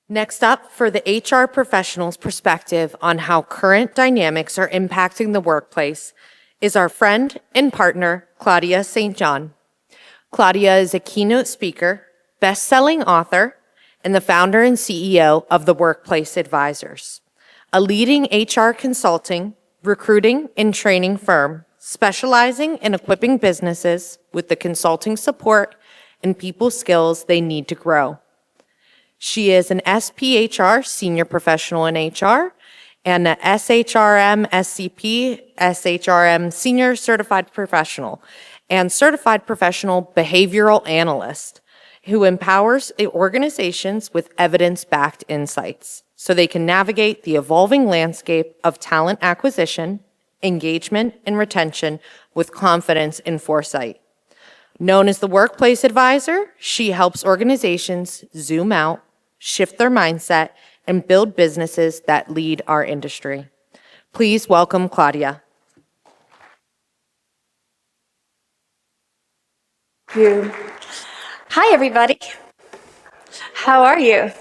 Next up, for the HR professional's perspective on how current dynamics are impacting the workplace, is our friend and partner, Claudia St. John. Claudia is a keynote speaker, best-selling author, and the founder and CEO of The Workplace Advisors, a leading HR consulting, recruiting, and training firm specializing in equipping businesses with the consulting support and people skills they need to grow. She is an SPHR, Senior Professional in HR, and a SHRM, SCP, SHRM, Senior Certified Professional, and Certified Professional Behavioral Analyst, who empowers organizations with evidence-backed insights so they can navigate the evolving landscape of talent acquisition, engagement, and retention with confidence and foresight. Known as the Workplace Advisor, she helps organizations zoom out, shift their mindset, and build businesses that lead our industry. Please welcome Claudia. Thank you. Hi, everybody. How are you?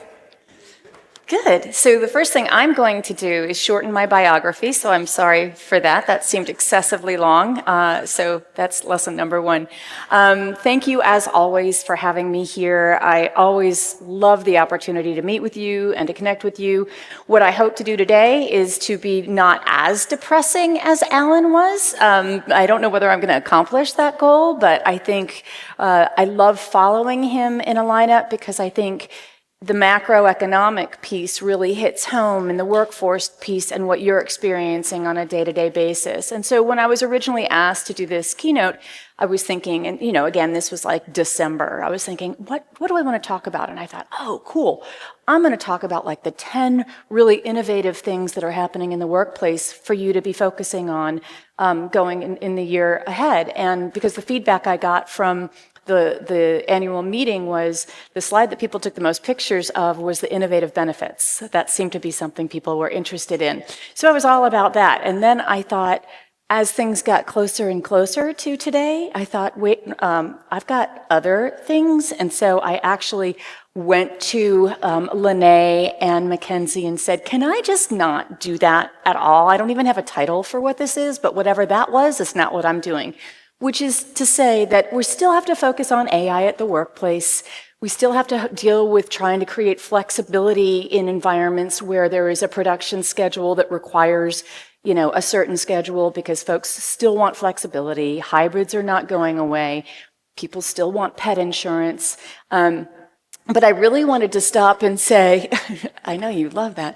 Good. So the first thing I'm going to do is shorten my biography, so I'm sorry for that. That seemed excessively long, so that's lesson number one. Thank you, as always, for having me here. I always love the opportunity to meet with you and to connect with you. What I hope to do today is to be not as depressing as Alan was. I don't know whether I'm going to accomplish that goal, but I think I love following him in a lineup because I think the macroeconomic piece really hits home in the workforce piece and what you're experiencing on a day-to-day basis. And so when I was originally asked to do this keynote, I was thinking, and again, this was like December, I was thinking, what do I want to talk about? And I thought, oh, cool. I'm going to talk about like the 10 really innovative things that are happening in the workplace for you to be focusing on going in the year ahead. And because the feedback I got from the annual meeting was the slide that people took the most pictures of was the innovative benefits. That seemed to be something people were interested in. So I was all about that. And then I thought, as things got closer and closer to today, I thought, wait, I've got other things. And so I actually went to Lene and Mackenzie and said, can I just not do that at all? I don't even have a title for what this is, but whatever that was, it's not what I'm doing. Which is to say that we still have to focus on AI at the workplace. We still have to deal with trying to create flexibility in environments where there is a production schedule that requires, a certain schedule because folks still want flexibility. Hybrids are not going away. People still want pet insurance. But I really wanted to stop and say, I know you love that,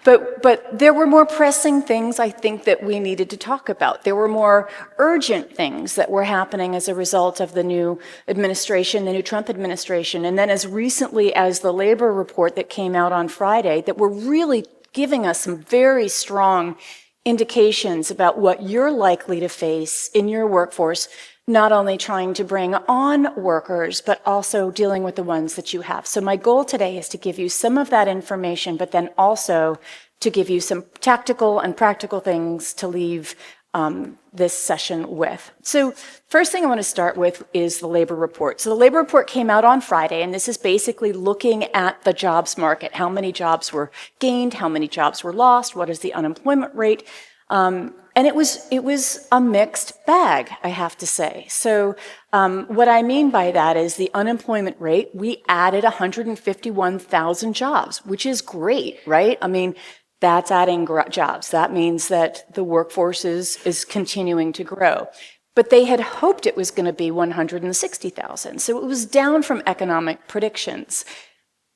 but there were more pressing things I think that we needed to talk about. There were more urgent things that were happening as a result of the new administration, the new Trump administration, and then as recently as the labor report that came out on Friday that were really giving us some very strong indications about what you're likely to face in your workforce, not only trying to bring on workers, but also dealing with the ones that you have. So my goal today is to give you some of that information, but then also to give you some tactical and practical things to leave this session with. So first thing I want to start with is the labor report. So the labor report came out on Friday, and this is basically looking at the jobs market, how many jobs were gained, how many jobs were lost, what is the unemployment rate, and it was a mixed bag, I have to say. So what I mean by that is the unemployment rate, we added 151,000 jobs, which is great, right? I mean, that's adding jobs. That means that the workforce is continuing to grow. But they had hoped it was going to be 160,000. So it was down from economic predictions.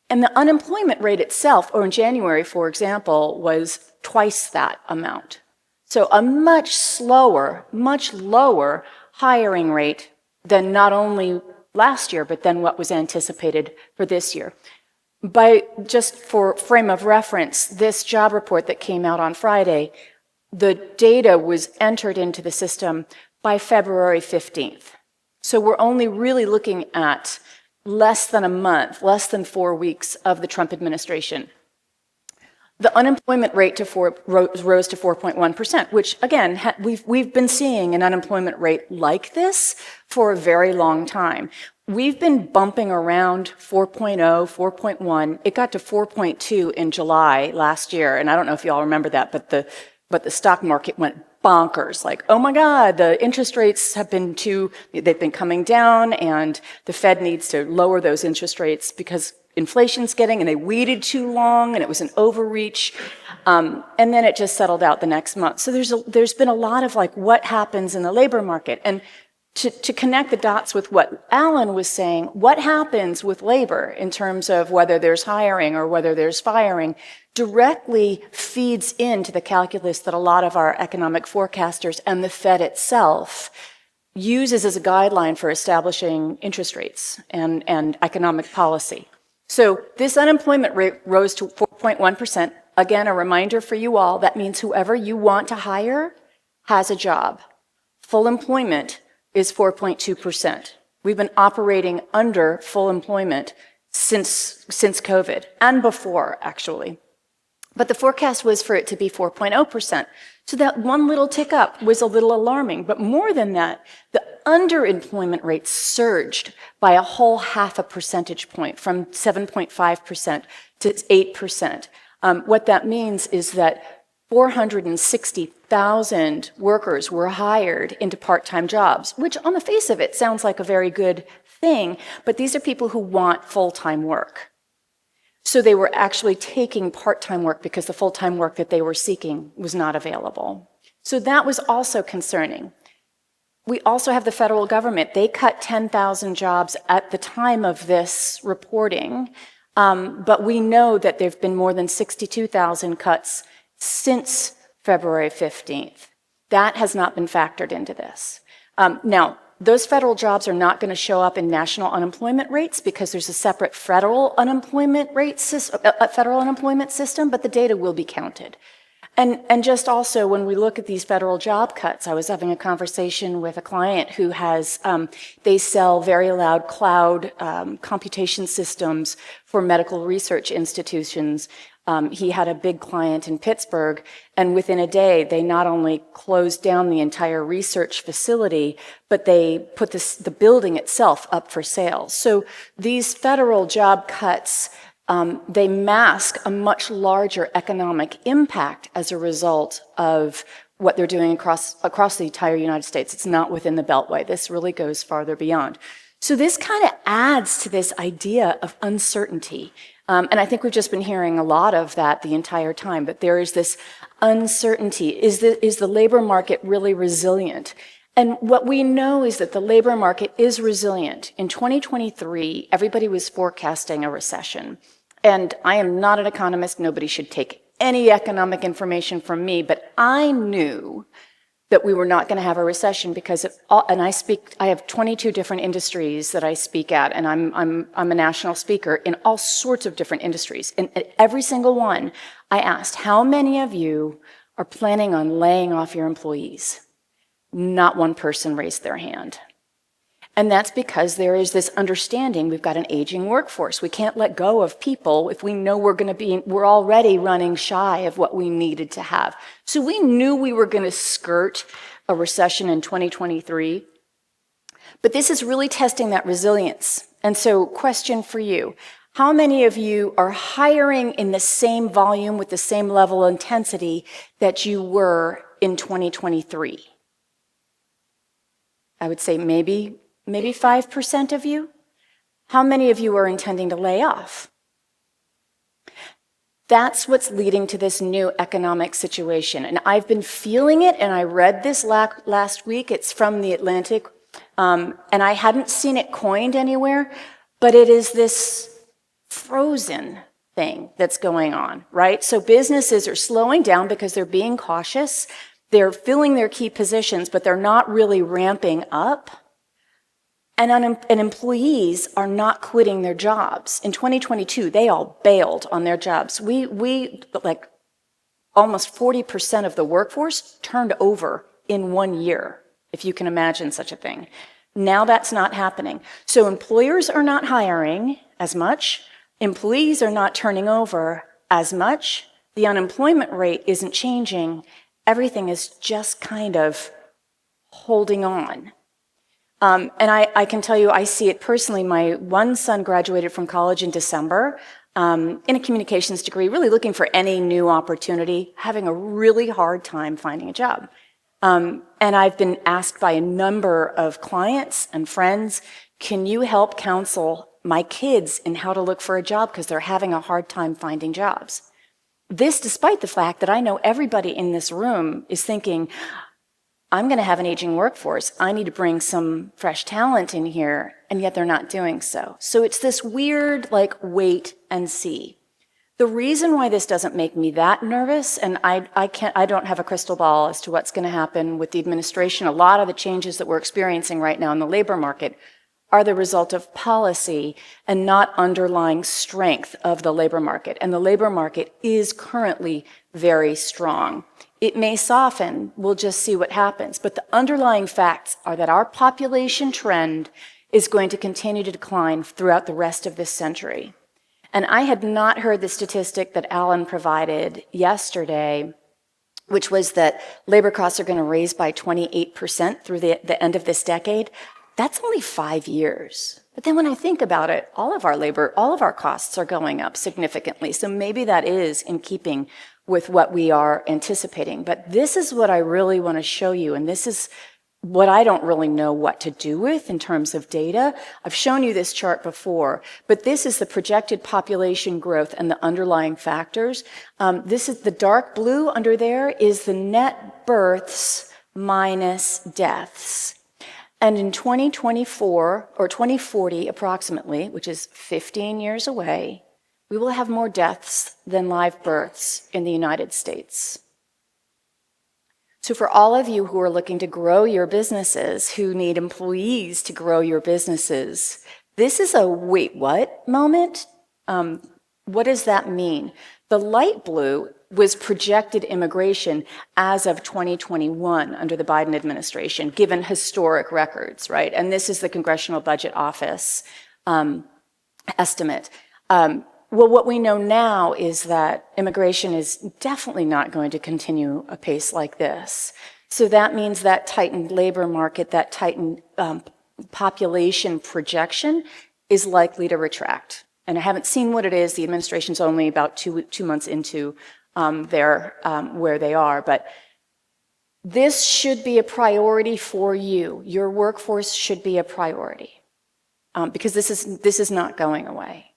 And the unemployment rate itself, or in January, for example, was twice that amount. So a much slower, much lower hiring rate than not only last year, but then what was anticipated for this year. Just for frame of reference, this job report that came out on Friday, the data was entered into the system by February 15th. So we're only really looking at less than a month, less than 4 weeks of the Trump administration. The unemployment rate rose to 4.1%, which again, we've been seeing an unemployment rate like this for a very long time. we've been bumping around 4.0, 4.1. It got to 4.2 in July last year, and I don't know if you all remember that, but the stock market went bonkers. Like, oh my God, the interest rates they've been coming down, and the Fed needs to lower those interest rates because inflation's and they waited too long, and it was an overreach. And then it just settled out the next month. So there's been a lot of like what happens in the labor market. And to connect the dots with what Alan was saying, what happens with labor in terms of whether there's hiring or whether there's firing directly feeds into the calculus that a lot of our economic forecasters and the Fed itself uses as a guideline for establishing interest rates and economic policy. So this unemployment rate rose to 4.1%. Again, a reminder for you all, that means whoever you want to hire has a job. Full employment is 4.2%. We've been operating under full employment since COVID, and before, actually. But the forecast was for it to be 4.0%. So that one little tick up was a little alarming. But more than that, the underemployment rate surged by a whole 0.5 percentage point, from 7.5% to 8%. What that means is that 460,000 workers were hired into part-time jobs, which on the face of it sounds like a very good thing, but these are people who want full-time work. So they were actually taking part-time work because the full-time work that they were seeking was not available. So that was also concerning. We also have the federal government. They cut 10,000 jobs at the time of this reporting, but we know that there have been more than 62,000 cuts since February 15th. That has not been factored into this. Now, those federal jobs are not going to show up in national unemployment rates because there's a separate federal unemployment system, but the data will be counted. And just also, when we look at these federal job cuts, I was having a conversation with a client who has, they sell very loud cloud computation systems for medical research institutions. He had a big client in Pittsburgh, and within a day, they not only closed down the entire research facility, but they put the building itself up for sale. So these federal job cuts, they mask a much larger economic impact as a result of what they're doing across the entire United States. It's not within the Beltway. This really goes farther beyond. So this kind of adds to this idea of uncertainty. And I think we've just been hearing a lot of that the entire time, but there is this uncertainty. Is the labor market really resilient? And what we know is that the labor market is resilient. In 2023, everybody was forecasting a recession. And I am not an economist. Nobody should take any economic information from me, but I knew that we were not going to have a recession because I have 22 different industries that I speak at, and I'm a national speaker in all sorts of different industries. And at every single one, I asked, how many of you are planning on laying off your employees? Not one person raised their hand. And that's because there is this understanding we've got an aging workforce. We can't let go of people if we know we're already running shy of what we needed to have. So we knew we were going to skirt a recession in 2023. But this is really testing that resilience. And so, question for you. How many of you are hiring in the same volume with the same level of intensity that you were in 2023? I would say maybe 5% of you. How many of you are intending to lay off? That's what's leading to this new economic situation. And I've been feeling it, and I read this last week. It's from The Atlantic, and I hadn't seen it coined anywhere, but it is this frozen thing that's going on, right? So businesses are slowing down because they're being cautious. They're filling their key positions, but they're not really ramping up. And employees are not quitting their jobs. In 2022, they all bailed on their jobs. We like almost 40% of the workforce turned over in 1 year, if you can imagine such a thing. Now that's not happening. So employers are not hiring as much. Employees are not turning over as much. The unemployment rate isn't changing. Everything is just kind of holding on. I can tell you, I see it personally. My one son graduated from college in December in a communications degree, really looking for any new opportunity, having a really hard time finding a job. And I've been asked by a number of clients and friends, can you help counsel my kids in how to look for a job because they're having a hard time finding jobs? This despite the fact that I know everybody in this room is thinking, I'm going to have an aging workforce. I need to bring some fresh talent in here, and yet they're not doing so. So it's this weird, like, wait and see. The reason why this doesn't make me that nervous, and I don't have a crystal ball as to what's going to happen with the administration. A lot of the changes that we're experiencing right now in the labor market are the result of policy and not underlying strength of the labor market. And the labor market is currently very strong. It may soften, we'll just see what happens. But the underlying facts are that our population trend is going to continue to decline throughout the rest of this century. And I had not heard the statistic that Alan provided yesterday, which was that labor costs are going to raise by 28% through the end of this decade. That's only 5 years. But then when I think about it, all of our costs are going up significantly. So maybe that is in keeping with what we are anticipating. But this is what I really want to show you, and this is what I don't really know what to do with in terms of data. I've shown you this chart before, but this is the projected population growth and the underlying factors. This is the dark blue under there is the net births minus deaths. And in 2024, or 2040 approximately, which is 15 years away, we will have more deaths than live births in the United States. So for all of you who are looking to grow your businesses, who need employees to grow your businesses, this is a wait, what moment? What does that mean? The light blue was projected immigration as of 2021 under the Biden administration, given historic records, right? And this is the Congressional Budget Office estimate. Well, what we know now is that immigration is definitely not going to continue a pace like this. So that means that tightened labor market, that tightened population projection is likely to retract. And I haven't seen what it is. The administration's only about two months into where they are. But this should be a priority for you. Your workforce should be a priority because this is not going away.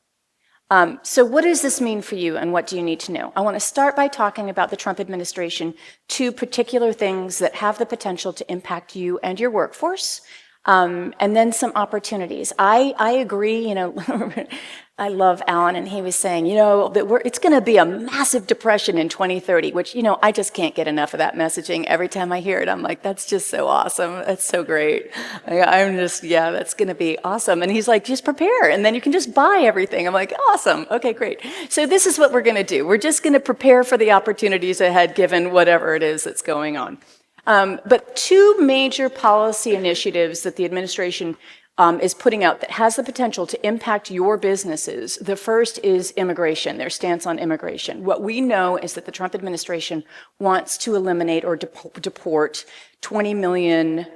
So what does this mean for you and what do you need to know? I want to start by talking about the Trump administration, 2 particular things that have the potential to impact you and your workforce, and then some opportunities. I agree, I love Alan, and he was saying, that it's going to be a massive depression in 2030, which, I just can't get enough of that messaging. Every time I hear it, I'm like, that's just so awesome. That's so great. That's going to be awesome. And he's like, just prepare, and then you can just buy everything. I'm like, awesome. Okay, great. So this is what we're going to do. We're just going to prepare for the opportunities ahead, given whatever it is that's going on. But 2 major policy initiatives that the administration is putting out that has the potential to impact your businesses. The first is immigration, their stance on immigration. What we know is that the Trump administration wants to eliminate or deport 20 million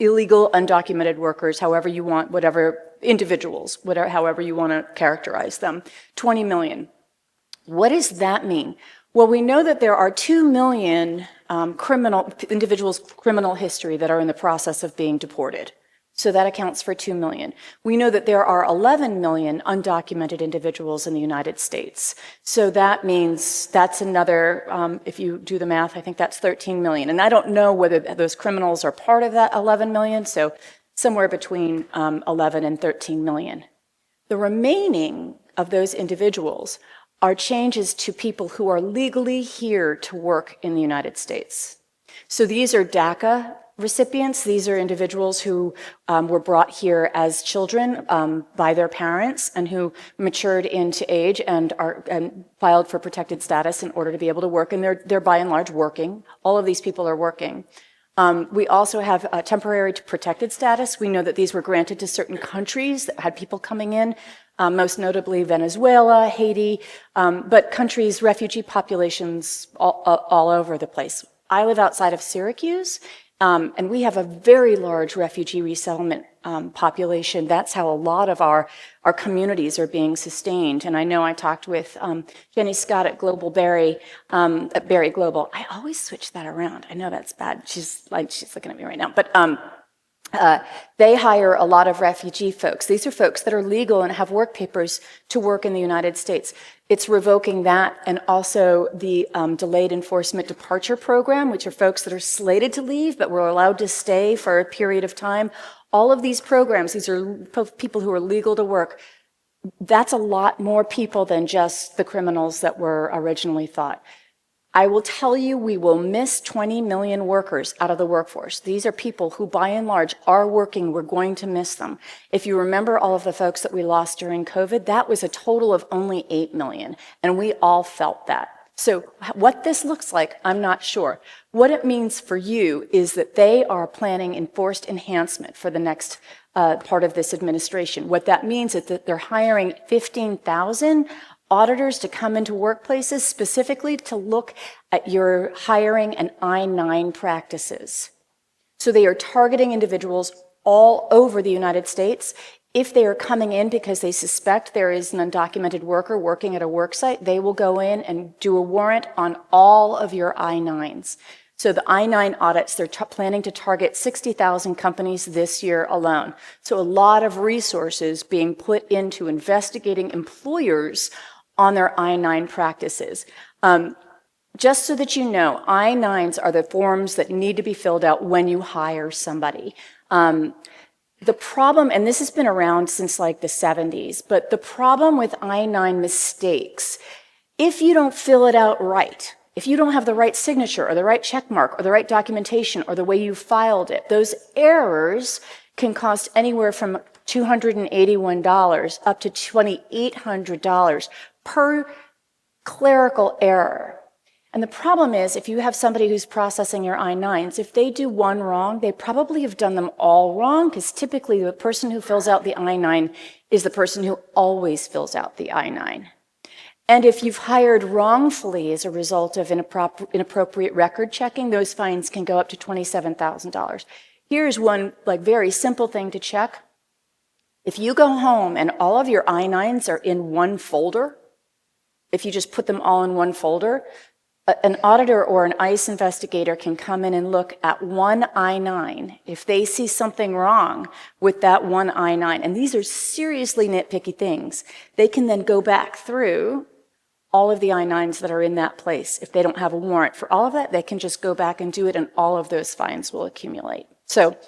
illegal, undocumented workers, however you want, whatever individuals, however you want to characterize them. 20 million. What does that mean? Well, we know that there are 2 million individuals' criminal history that are in the process of being deported. So that accounts for 2 million. We know that there are 11 million undocumented individuals in the United States. So that means that's another, if you do the math, I think that's 13 million. And I don't know whether those criminals are part of that 11 million, so somewhere between 11 and 13 million. The remaining of those individuals are changes to people who are legally here to work in the United States. So these are DACA recipients. These are individuals who were brought here as children by their parents and who matured into age and filed for protected status in order to be able to work. And they're by and large working. All of these people are working. We also have temporary protected status. We know that these were granted to certain countries that had people coming in, most notably Venezuela, Haiti, but countries, refugee populations all over the place. I live outside of Syracuse, And we have a very large refugee resettlement population. That's how a lot of our communities are being sustained. And I know I talked with Jenny Scott at Global Berry, at Berry Global. I always switch that around. I know that's bad. She's looking at me right now. But they hire a lot of refugee folks. These are folks that are legal and have work papers to work in the United States. It's revoking that and also the delayed enforcement departure program, which are folks that are slated to leave but were allowed to stay for a period of time. All of these programs, these are people who are legal to work. That's a lot more people than just the criminals that were originally thought. I will tell you, we will miss 20 million workers out of the workforce. These are people who, by and large, are working. We're going to miss them. If you remember all of the folks that we lost during COVID, that was a total of only 8 million, and we all felt that. So what this looks like, I'm not sure. What it means for you is that they are planning enforced enhancement for the next part of this administration. What that means is that they're hiring 15,000 auditors to come into workplaces specifically to look at your hiring and I-9 practices. So they are targeting individuals all over the United States. If they are coming in because they suspect there is an undocumented worker working at a work site, they will go in and do a warrant on all of your I-9s. So the I-9 audits, they're planning to target 60,000 companies this year alone. So a lot of resources being put into investigating employers on their I-9 practices. Just so that you know, I-9s are the forms that need to be filled out when you hire somebody. The problem, and this has been around since like the 70s, but the problem with I-9 mistakes, if you don't fill it out right, if you don't have the right signature or the right check mark or the right documentation or the way you filed it, those errors can cost anywhere from $281 up to $2,800 per clerical error. And the problem is, if you have somebody who's processing your I-9s, if they do one wrong, they probably have done them all wrong, because typically the person who fills out the I-9 is the person who always fills out the I-9. And if you've hired wrongfully as a result of inappropriate record checking, those fines can go up to $27,000. Here's one very simple thing to check. If you go home and all of your I-9s are in one folder, if you just put them all in one folder, an auditor or an ICE investigator can come in and look at one I-9 if they see something wrong with that one I-9. And these are seriously nitpicky things. They can then go back through all of the I-9s that are in that place. If they don't have a warrant for all of that, they can just go back and do it, and all of those fines will accumulate. So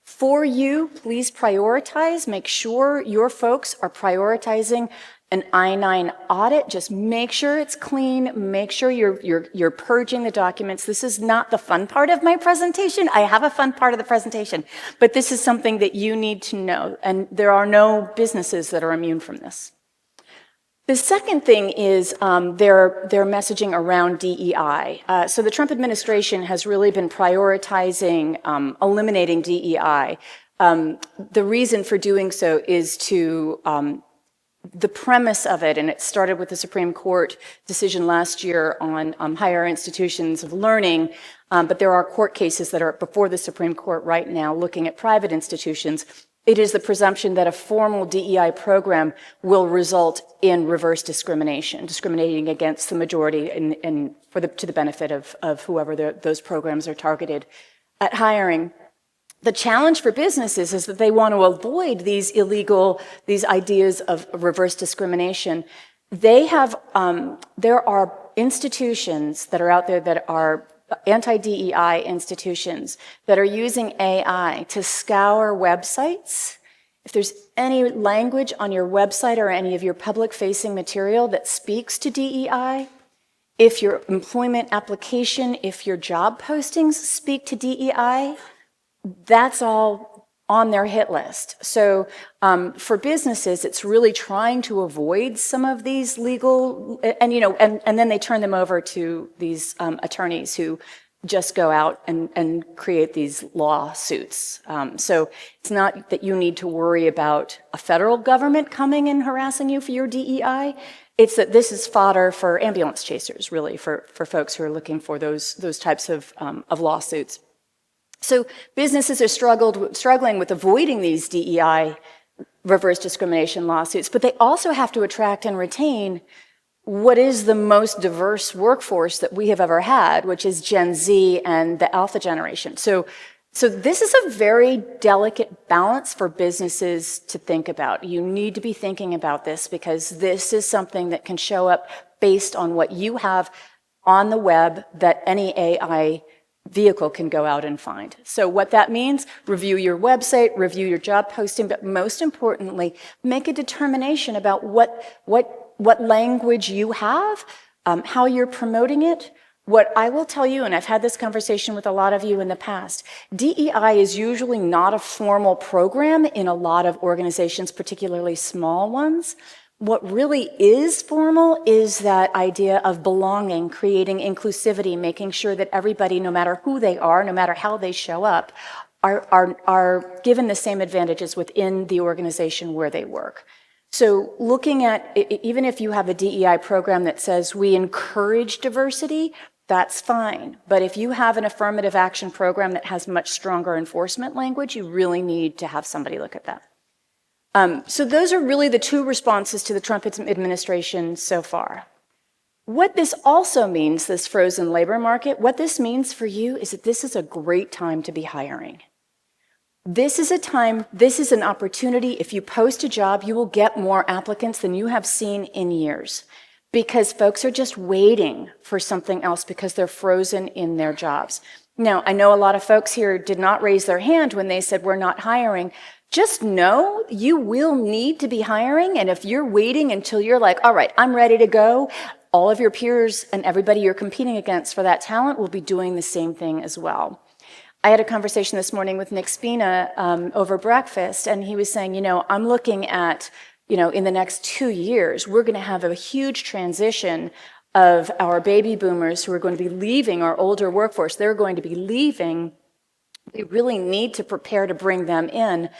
for you, please prioritize. Make sure your folks are prioritizing an I-9 audit. Just make sure it's clean. Make sure you're purging the documents. This is not the fun part of my presentation. I have a fun part of the presentation, but this is something that you need to know, and there are no businesses that are immune from this. The second thing is their messaging around DEI. So the Trump administration has really been prioritizing eliminating DEI. The reason for doing so is to the premise of it, and it started with the Supreme Court decision last year on higher institutions of learning, but there are court cases that are before the Supreme Court right now looking at private institutions. It is the presumption that a formal DEI program will result in reverse discrimination, discriminating against the majority and to the benefit of whoever those programs are targeted at hiring. The challenge for businesses is that they want to avoid these ideas of reverse discrimination. There are institutions that are out there that are anti-DEI institutions that are using AI to scour websites. If there's any language on your website or any of your public-facing material that speaks to DEI, if your employment application, if your job postings speak to DEI, that's all on their hit list. So for businesses, it's really trying to avoid some of these legal, and then they turn them over to these attorneys who just go out and create these lawsuits. So it's not that you need to worry about a federal government coming and harassing you for your DEI. It's that this is fodder for ambulance chasers, really, for folks who are looking for those types of lawsuits. So businesses are struggling with avoiding these DEI reverse discrimination lawsuits, but they also have to attract and retain what is the most diverse workforce that we have ever had, which is Gen Z and the Alpha generation. So this is a very delicate balance for businesses to think about. You need to be thinking about this because this is something that can show up based on what you have on the web that any AI vehicle can go out and find. So what that means, review your website, review your job posting, but most importantly, make a determination about what language you have, how you're promoting it. What I will tell you, and I've had this conversation with a lot of you in the past, DEI is usually not a formal program in a lot of organizations, particularly small ones. What really is formal is that idea of belonging, creating inclusivity, making sure that everybody, no matter who they are, no matter how they show up, are given the same advantages within the organization where they work. So looking at, even if you have a DEI program that says we encourage diversity, that's fine. But if you have an affirmative action program that has much stronger enforcement language, you really need to have somebody look at that. So those are really the two responses to the Trump administration so far. What this also means, this frozen labor market, what this means for you is that this is a great time to be hiring. This is an opportunity. If you post a job, you will get more applicants than you have seen in years because folks are just waiting for something else because they're frozen in their jobs. Now, I know a lot of folks here did not raise their hand when they said we're not hiring. Just know you will need to be hiring, and if you're waiting until you're like, all right, I'm ready to go, all of your peers and everybody you're competing against for that talent will be doing the same thing as well. I had a conversation this morning with Nick Spina over breakfast, and he was saying, I'm looking at, in the next 2 years, we're going to have a huge transition of our baby boomers who are going to be leaving our older workforce. They're going to be leaving. We really need to prepare to bring them in.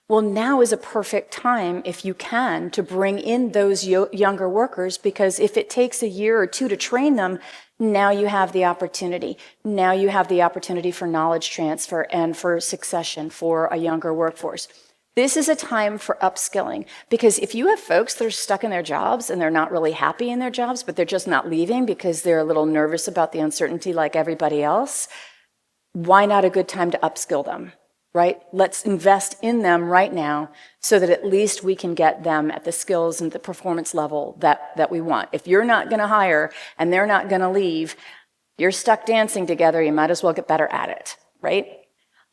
Well, now is a perfect time, if you can, to bring in those younger workers, because if it takes a year or two to train them, now you have the opportunity. Now you have the opportunity for knowledge transfer and for succession for a younger workforce. This is a time for upskilling, because if you have folks that are stuck in their jobs and they're not really happy in their jobs, but they're just not leaving because they're a little nervous about the uncertainty like everybody else, why not a good time to upskill them, right? Let's invest in them right now so that at least we can get them at the skills and the performance level that we want. If you're not going to hire and they're not going to leave, you're stuck dancing together. You might as well get better at it, right?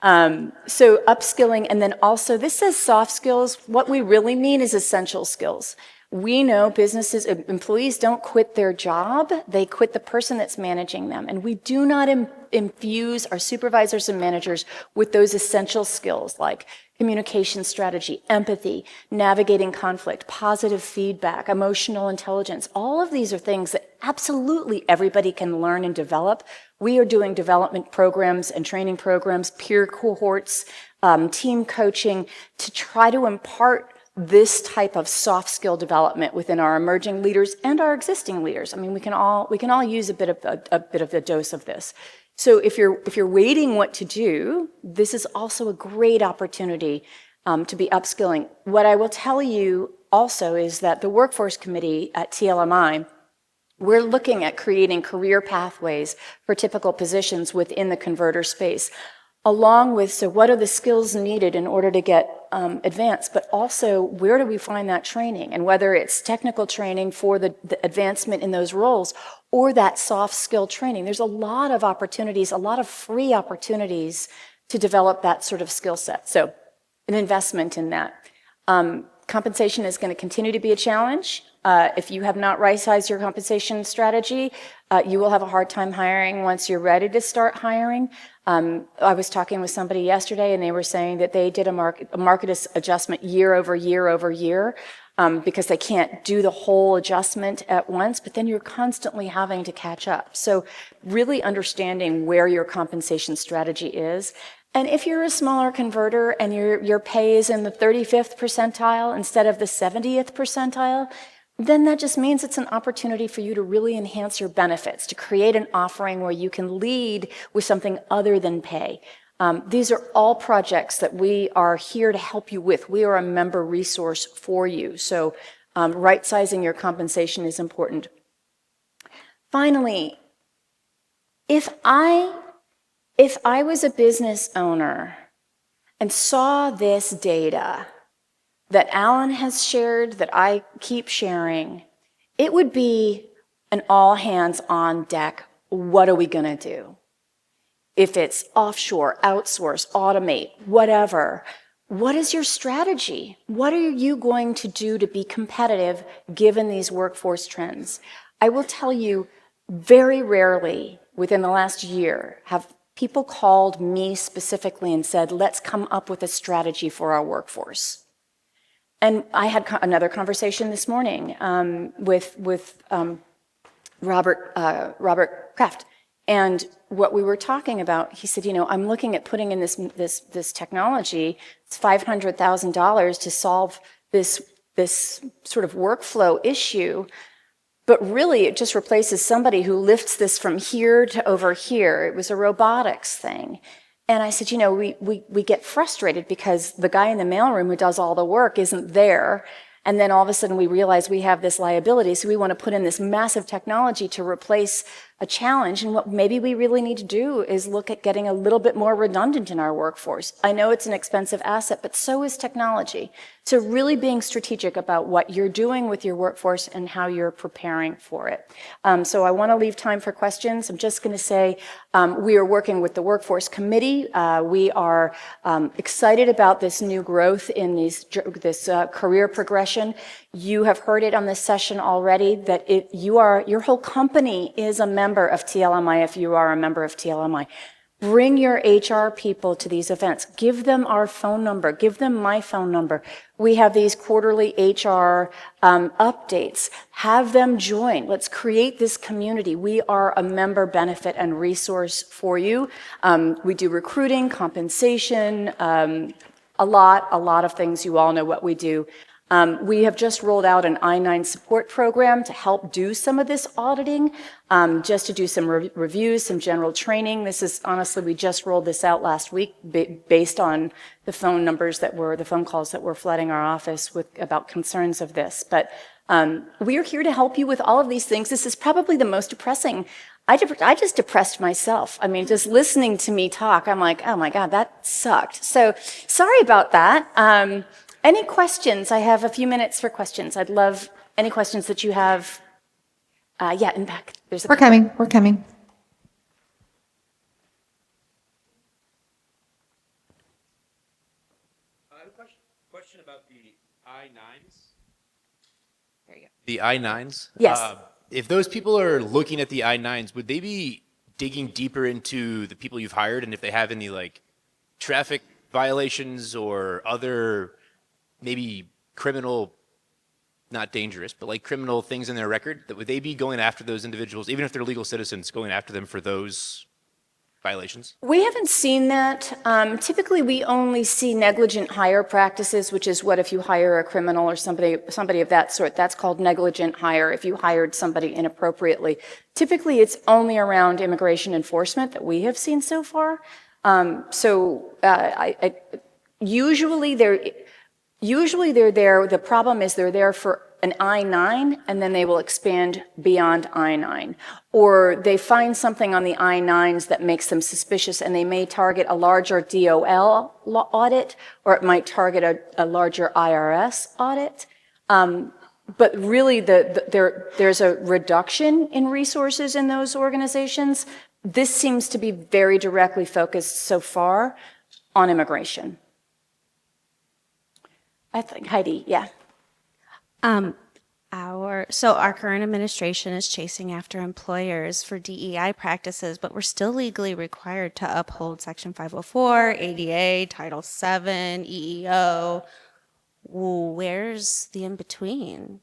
So upskilling, and then also this says soft skills. What we really mean is essential skills. We know employees don't quit their job, they quit the person that's managing them. And we do not infuse our supervisors and managers with those essential skills like communication strategy, empathy, navigating conflict, positive feedback, emotional intelligence. All of these are things that absolutely everybody can learn and develop. We are doing development programs and training programs, peer cohorts, team coaching to try to impart this type of soft skill development within our emerging leaders and our existing leaders. I mean, we can all use a bit of a dose of this. So if you're waiting what to do, this is also a great opportunity to be upskilling. What I will tell you also is that the Workforce Committee at TLMI, we're looking at creating career pathways for typical positions within the converter space, along with, so what are the skills needed in order to get advanced, but also where do we find that training? And whether it's technical training for the advancement in those roles or that soft skill training, there's a lot of opportunities, a lot of free opportunities to develop that sort of skill set. So an investment in that. Compensation is going to continue to be a challenge. If you have not right-sized your compensation strategy, you will have a hard time hiring once you're ready to start hiring. I was talking with somebody yesterday, and they were saying that they did a market adjustment year over year over year because they can't do the whole adjustment at once, but then you're constantly having to catch up. So really understanding where your compensation strategy is. And if you're a smaller converter and your pay is in the 35th percentile instead of the 70th percentile, then that just means it's an opportunity for you to really enhance your benefits, to create an offering where you can lead with something other than pay. These are all projects that we are here to help you with. We are a member resource for you. So right-sizing your compensation is important. Finally, if I was a business owner and saw this data that Alan has shared, that I keep sharing, it would be an all hands on deck. What are we going to do? If it's offshore, outsource, automate, whatever, what is your strategy? What are you going to do to be competitive given these workforce trends? I will tell you, very rarely within the last year have people called me specifically and said, let's come up with a strategy for our workforce. And I had another conversation this morning with Robert Kraft. And what we were talking about, he said, I'm looking at putting in this technology. It's $500,000 to solve this sort of workflow issue. But really, it just replaces somebody who lifts this from here to over here. It was a robotics thing. And I said, we get frustrated because the guy in the mailroom who does all the work isn't there. And then all of a sudden we realize we have this liability. So we want to put in this massive technology to replace a challenge. And what maybe we really need to do is look at getting a little bit more redundant in our workforce. I know it's an expensive asset, but so is technology. So really being strategic about what you're doing with your workforce and how you're preparing for it. So I want to leave time for questions. I'm just going to say we are working with the Workforce Committee. We are excited about this new growth in this career progression. You have heard it on this session already that your whole company is a member of TLMI if you are a member of TLMI. Bring your HR people to these events. Give them our phone number. Give them my phone number. We have these quarterly HR updates. Have them join. Let's create this community. We are a member benefit and resource for you. We do recruiting, compensation, a lot of things. You all know what we do. We have just rolled out an I-9 support program to help do some of this auditing, just to do some reviews, some general training. This is honestly, we just rolled this out last week based on the phone calls that were flooding our office about concerns of this. But we are here to help you with all of these things. This is probably the most depressing. I just depressed myself. I mean, just listening to me talk, I'm like, oh my God, that sucked. So sorry about that. Any questions? I have a few minutes for questions. I'd love any questions that you have. Yeah, in back. We're coming. We're coming. I have a question about the I-9s. There you go. The I-9s? Yes. If those people are looking at the I-9s, would they be digging deeper into the people you've hired and if they have any like traffic violations or other maybe criminal, not dangerous, but like criminal things in their record, that would they be going after those individuals, even if they're legal citizens, going after them for those violations? We haven't seen that. Typically, we only see negligent hire practices, which is what if you hire a criminal or somebody of that sort. That's called negligent hire if you hired somebody inappropriately. Typically, it's only around immigration enforcement that we have seen so far. Usually they're there, the problem is they're there for an I-9 and then they will expand beyond I-9. Or they find something on the I-9s that makes them suspicious and they may target a larger DOL audit or it might target a larger IRS audit. But really there's a reduction in resources in those organizations. This seems to be very directly focused so far on immigration. I think Heidi, yeah. Our current administration is chasing after employers for DEI practices, but we're still legally required to uphold Section 504, ADA, Title VII, EEO. Where's the in between?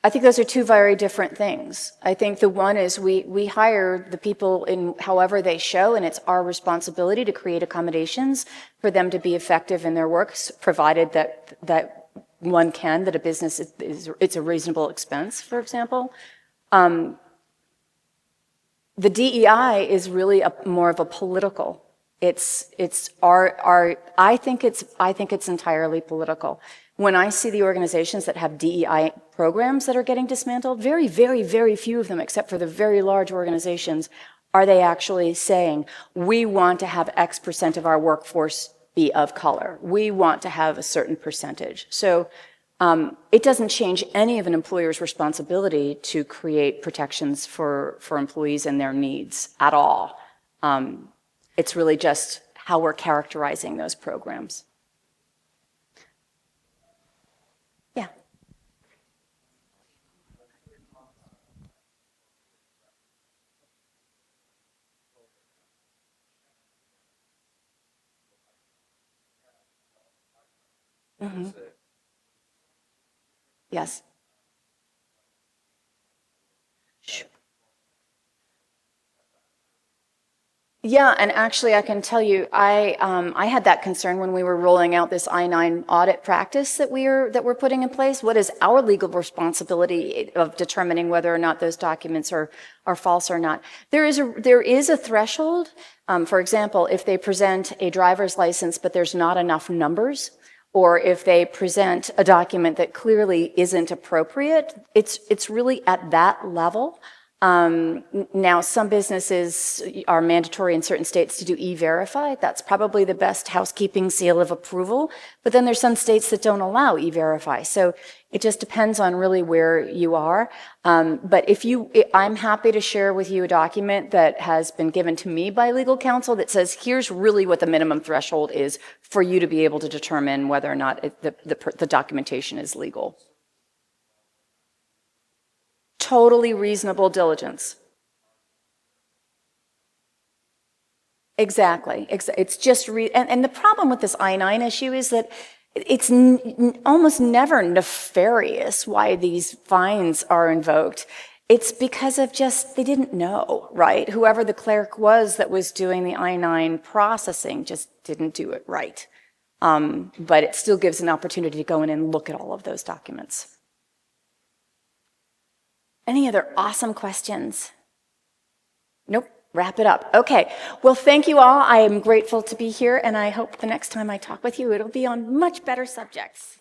I think those are two very different things. I think the one is we hire the people in however they show, and it's our responsibility to create accommodations for them to be effective in their work, provided that a business it's a reasonable expense, for example. The DEI is really more of a political. It's our I think it's entirely political. When I see the organizations that have DEI programs that are getting dismantled, very, very, very few of them, except for the very large organizations, are they actually saying, we want to have X percent of our workforce be of color. We want to have a certain percentage. So it doesn't change any of an employer's responsibility to create protections for employees and their needs at all. It's really just how we're characterizing those programs. Yeah. Mm-hmm. Yes. Yeah, and actually I can tell you, I had that concern when we were rolling out this I-9 audit practice that we're putting in place. What is our legal responsibility of determining whether or not those documents are false or not? There is a threshold. For example, if they present a driver's license but there's not enough numbers, or if they present a document that clearly isn't appropriate, it's really at that level. Now, some businesses are mandatory in certain states to do e-verify. That's probably the best housekeeping seal of approval. But then there's some states that don't allow e-verify. So it just depends on really where you are. But I'm happy to share with you a document that has been given to me by legal counsel that says, here's really what the minimum threshold is for you to be able to determine whether or not the documentation is legal. Totally reasonable diligence. Exactly. It's just, and the problem with this I-9 issue is that it's almost never nefarious why these fines are invoked. It's because of just, they didn't know, right? Whoever the clerk was that was doing the I-9 processing just didn't do it right. But it still gives an opportunity to go in and look at all of those documents. Any other awesome questions? Nope, wrap it up. Okay, well, thank you all. I am grateful to be here, and I hope the next time I talk with you, it'll be on much better subjects.